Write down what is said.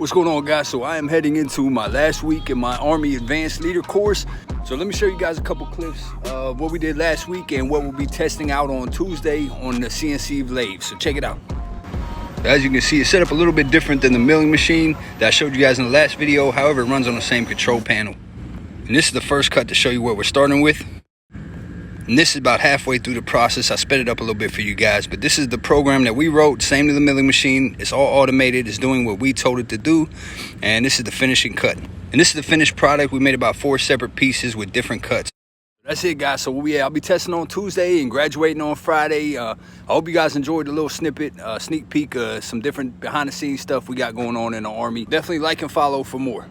What's going on, guys? So I am heading into my last week in my Army Advanced Leader course. So let me show you guys a couple clips of what we did last week and what we'll be testing out on Tuesday on the CNC lathe. So check it out. As you can see, it's set up a little bit different than the milling machine that I showed you guys in the last video. However, it runs on the same control panel. And this is the first cut to show you what we're starting with. And this is about halfway through the process. I sped it up a little bit for you guys, but this is the program that we wrote, same to the milling machine. It's all automated. It's doing what we told it to do. And this is the finishing cut. And this is the finished product. We made about 4 separate pieces with different cuts. That's it, guys. So I'll be testing on Tuesday and graduating on Friday. I hope you guys enjoyed the little snippet, sneak peek, some different behind the scenes stuff we got going on in the Army. Definitely like and follow for more.